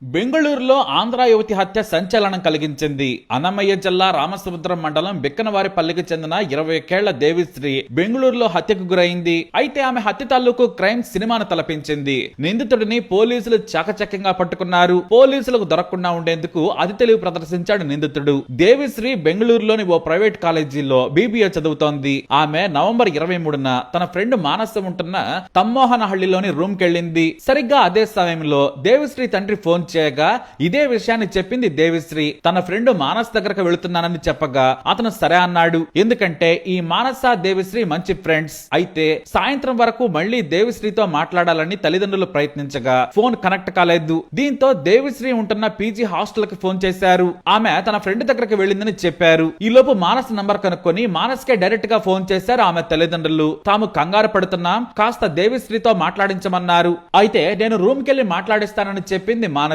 బెంగళూరులో ఆంధ్ర యువతి హత్య సంచలనం కలిగించింది. అన్నమయ్య జిల్లా రామసముద్రం మండలం బిక్కనవారిపల్లికి చెందిన 21 ఏళ్ల దేవిశ్రీ బెంగళూరులో హత్యకు గురైంది. అయితే ఆమె హత్య తాలూకు క్రైమ్ సినిమాను తలపించింది. నిందితుడిని పోలీసులు చాకచక్యంగా పట్టుకున్నారు. పోలీసులకు దొరకకుండా ఉండేందుకు అతి తెలివి ప్రదర్శించాడు నిందితుడు. దేవిశ్రీ బెంగళూరులోని ఓ ప్రైవేట్ కాలేజీలో బీబీఏ చదువుతోంది. ఆమె నవంబర్ 23న తన ఫ్రెండ్ మానస ఉంటున్న తమ్మోహనహళ్లిలోని రూమ్ కెళ్ళింది. సరిగ్గా అదే సమయంలో దేవిశ్రీ తండ్రి ఫోన్ చేయగా ఇదే విషయాన్ని చెప్పింది దేవిశ్రీ. తన ఫ్రెండ్ మానస్ దగ్గరకు వెళుతున్నానని చెప్పగా అతను సరే అన్నాడు. ఎందుకంటే ఈ మానస దేవిశ్రీ మంచి ఫ్రెండ్స్. అయితే సాయంత్రం వరకు మళ్లీ దేవిశ్రీతో మాట్లాడాలని తల్లిదండ్రులు ప్రయత్నించగా ఫోన్ కనెక్ట్ కాలేదు. దీంతో దేవిశ్రీ ఉంటున్న పీజీ హాస్టల్ కి ఫోన్ చేశారు. ఆమె తన ఫ్రెండ్ దగ్గరకు వెళ్ళిందని చెప్పారు. ఈ లోపు మానస్ నంబర్ కనుక్కొని మానస్ కే డైరెక్ట్ గా ఫోన్ చేశారు ఆమె తల్లిదండ్రులు. తాము కంగారు పడుతున్నాం, కాస్త దేవిశ్రీతో మాట్లాడించమన్నారు. అయితే నేను రూమ్ కెళ్లి మాట్లాడిస్తానని చెప్పింది మానస.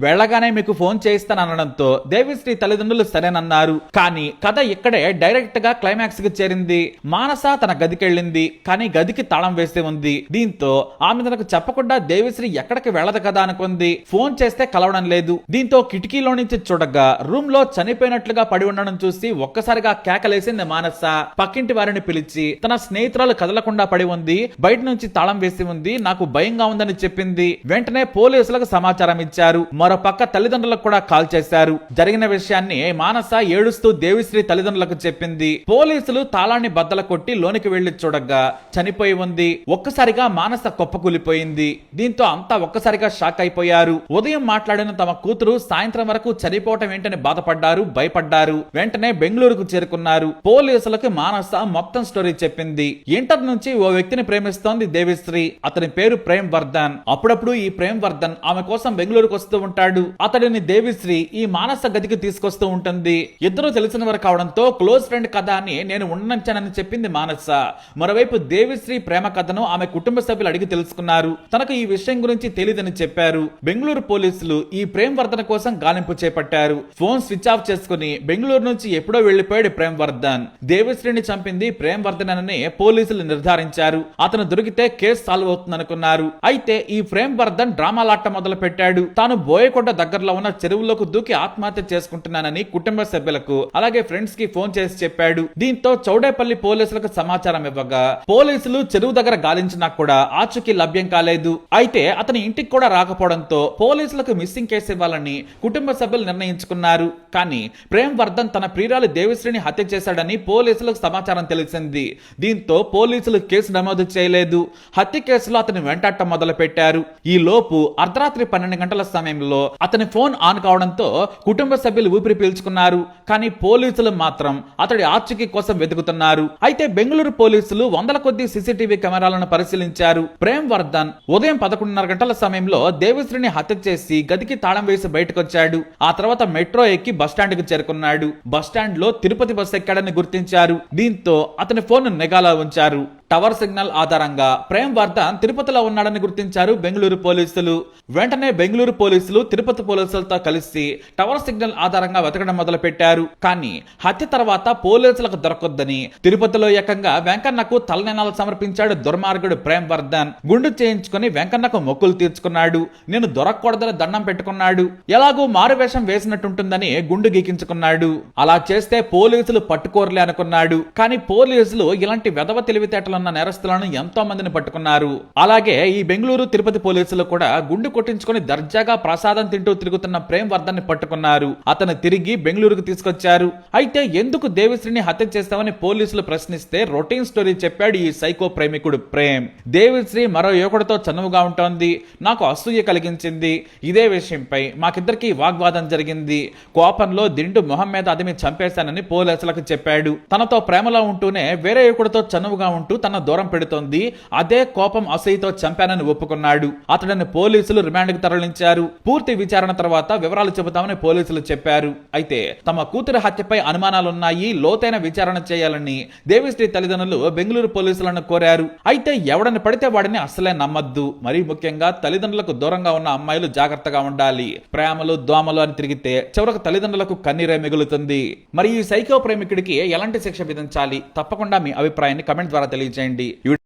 వెళ్లగానే మీకు ఫోన్ చేయిస్తాననడంతో దేవిశ్రీ తల్లిదండ్రులు సరేనన్నారు. కానీ కథ ఇక్కడే డైరెక్ట్ గా క్లైమాక్స్ కి చేరింది. మానస తన గదికెళ్ళింది, కానీ గదికి తాళం వేసి ఉంది. దీంతో ఆమె తనకు చెప్పకుండా దేవిశ్రీ ఎక్కడికి వెళ్లదు కదా అనుకుంది. ఫోన్ చేస్తే కలవడం లేదు. దీంతో కిటికీలో నుంచి చూడగా రూమ్ లో చనిపోయినట్లుగా పడి ఉండడం చూసి ఒక్కసారిగా కేకలేసింది మానస. పక్కింటి వారిని పిలిచి తన స్నేహితురాలు కదలకుండా పడి ఉంది, బయట నుంచి తాళం వేసి ఉంది, నాకు భయంగా ఉందని చెప్పింది. వెంటనే పోలీసులకు సమాచారం ఇచ్చారు. మరో పక్క తల్లిదండ్రులకు కూడా కాల్ చేశారు. జరిగిన విషయాన్ని మానస ఏడుస్తూ దేవిశ్రీ తల్లిదండ్రులకు చెప్పింది. పోలీసులు తాళాన్ని బద్దల కొట్టి లోనికి వెళ్లి చూడగా చనిపోయి ఉంది. ఒక్కసారిగా మానస కుప్పకూలిపోయింది. దీంతో అంతా ఒక్కసారిగా షాక్ అయిపోయారు. ఉదయం మాట్లాడిన తమ కూతురు సాయంత్రం వరకు చనిపోవటం ఏంటని బాధపడ్డారు, భయపడ్డారు. వెంటనే బెంగళూరుకు చేరుకున్నారు. పోలీసులకు మానస మొత్తం స్టోరీ చెప్పింది. ఇంటర్ నుంచి ఓ వ్యక్తిని ప్రేమిస్తోంది దేవిశ్రీ. అతని పేరు ప్రేమ్ వర్ధన్. అప్పుడప్పుడు ఈ ప్రేమ్ వర్ధన్ ఆమె కోసం బెంగళూరుకు వస్తూ ఉంటాడు. అతడిని దేవిశ్రీ ఈ మానస గదికి తీసుకొస్తూ ఉంటుంది. ఇద్దరు తెలిసిన వారు కావడంతో క్లోజ్ ఫ్రెండ్ కథ అని నేను ఉండనని చెప్పింది మానస. మరోవైపు దేవిశ్రీ ప్రేమ కథను ఆమె కుటుంబ సభ్యులు అడిగి తెలుసుకున్నారు. తనకు ఈ విషయం గురించి తెలియదని చెప్పారు. బెంగళూరు పోలీసులు ఈ ప్రేమ్ వర్ధన్ కోసం గాలింపు చేపట్టారు. ఫోన్ స్విచ్ ఆఫ్ చేసుకుని బెంగళూరు నుంచి ఎప్పుడో వెళ్లిపోయాడు ప్రేమ్ వర్ధన్. దేవిశ్రీని చంపింది ప్రేమ్ వర్ధన్ అని పోలీసులు నిర్ధారించారు. అతను దొరికితే కేసు సాల్వ్ అవుతుందనుకున్నారు. అయితే ఈ ప్రేమ్ వర్ధన్ డ్రామాలాట మొదలు పెట్టాడు. తాను బోయకొండ దగ్గరలో ఉన్న చెరువులోకి దూకి ఆత్మహత్య చేసుకుంటున్నానని కుటుంబ సభ్యులకు అలాగే ఫ్రెండ్స్ కి ఫోన్ చేసి చెప్పాడు. దీంతో చౌడేపల్లి పోలీసులకు సమాచారం ఇవ్వగా పోలీసులు చెరువు దగ్గర గాలించినా కూడా ఆచూకీ లభ్యం కాలేదు. అయితే అతని ఇంటికి కూడా రాకపోవడంతో పోలీసులకు మిస్సింగ్ కేసు ఇవ్వాలని కుటుంబ సభ్యులు నిర్ణయించుకున్నారు. కానీ ప్రేమ్ వర్ధన్ తన ప్రియురాలు దేవిశ్రీని హత్య చేశాడని పోలీసులకు సమాచారం తెలిసింది. దీంతో పోలీసులు కేసు నమోదు చేయలేదు. హత్య కేసులో అతని వెంటాడటం మొదలు పెట్టారు. ఈ లోపు అర్ధరాత్రి 12 గంటల సమయంలో అతని ఫోన్ ఆన్ కావడంతో కుటుంబ సభ్యులు ఊపిరి పీల్చుకున్నారు. కానీ పోలీసులు మాత్రం అతడి ఆచూకీ కోసం వెతుకుతున్నారు. అయితే బెంగళూరు పోలీసులు వందల కొద్ది సీసీటీవీ కెమెరాలను పరిశీలించారు. ప్రేమ్ వర్ధన్ ఉదయం 11:30 గంటల సమయంలో దేవిశ్రీని హత్య చేసి గదికి తాళం వేసి బయటకొచ్చాడు. ఆ తర్వాత మెట్రో ఎక్కి బస్టాండ్ కి చేరుకున్నాడు. బస్టాండ్ లో తిరుపతి బస్ ఎక్కాడని గుర్తించారు. దీంతో అతని ఫోన్ నిఘాలో ఉంచారు. టవర్ సిగ్నల్ ఆధారంగా ప్రేమ్ వర్ధన్ తిరుపతిలో ఉన్నాడని గుర్తించారు బెంగళూరు పోలీసులు. వెంటనే బెంగళూరు పోలీసులు తిరుపతి పోలీసులతో కలిసి టవర్ సిగ్నల్ ఆధారంగా వెతకడం మొదలు పెట్టారు. కానీ హత్య తర్వాత పోలీసులకు దొరకొద్దని తిరుపతిలో ఏకంగా వెంకన్నకు తలనీలాలు సమర్పించాడు దుర్మార్గుడు ప్రేమ్ వర్ధన్. గుండు చేయించుకుని వెంకన్నకు మొక్కులు తీర్చుకున్నాడు. నేను దొరకకూడదని దండం పెట్టుకున్నాడు. ఎలాగూ మారువేషం వేసినట్టుంటుందని గుండు గీకించుకున్నాడు. అలా చేస్తే పోలీసులు పట్టుకోరలే అనుకున్నాడు. కానీ పోలీసులు ఇలాంటి వెధవ తెలివితేటలు నేరస్తులను ఎంతో మందిని పట్టుకున్నారు. అలాగే ఈ బెంగళూరు తిరుపతి పోలీసులు కూడా గుండు కొట్టించుకుని దర్జాగా ప్రసాదం తింటూ తిరుగుతున్న ప్రేమ్ వర్ధన్ ని పట్టుకున్నారు. అతను తిరిగి బెంగళూరుకు తీసుకొచ్చారు. అయితే ఎందుకు దేవిశ్రీని హత్య చేస్తామని పోలీసులు ప్రశ్నిస్తే రొటీన్ స్టోరీ చెప్పాడు ఈ సైకో ప్రేమికుడు ప్రేమ్. దేవిశ్రీ మరో యువకుడితో చనువుగా ఉంటోంది, నాకు అసూయ కలిగించింది. ఇదే విషయంపై మాకిద్దరికి వాగ్వాదం జరిగింది. కోపంలో దిండు మొహం మీద అదిమి చంపేశానని పోలీసులకు చెప్పాడు. తనతో ప్రేమలో ఉంటూనే వేరే యువకుడితో చనువుగా ఉంటూ తన దూరం పెడుతోంది. అదే కోపం అసూయతో చంపానని ఒప్పుకున్నాడు. అతడిని పోలీసులు రిమాండ్ కి తరలించారు. పూర్తి విచారణ తర్వాత వివరాలు చెబుతామని పోలీసులు చెప్పారు. అయితే తమ కూతురు హత్యపై అనుమానాలున్నాయి, లోతైన విచారణ చేయాలని దేవిశ్రీ తల్లిదండ్రులు బెంగళూరు పోలీసులను కోరారు. అయితే ఎవడని పడితే వాడిని అసలే నమ్మద్దు. మరీ ముఖ్యంగా తల్లిదండ్రులకు దూరంగా ఉన్న అమ్మాయిలు జాగ్రత్తగా ఉండాలి. ప్రేమలు దోమలు అని తిరిగితే చివరకు తల్లిదండ్రులకు కన్నీరే మిగులుతుంది. మరి ఈ సైకో ప్రేమికుడికి ఎలాంటి శిక్ష విధించాలి? తప్పకుండా మీ అభిప్రాయాన్ని కమెంట్ ద్వారా తెలియజేయండి.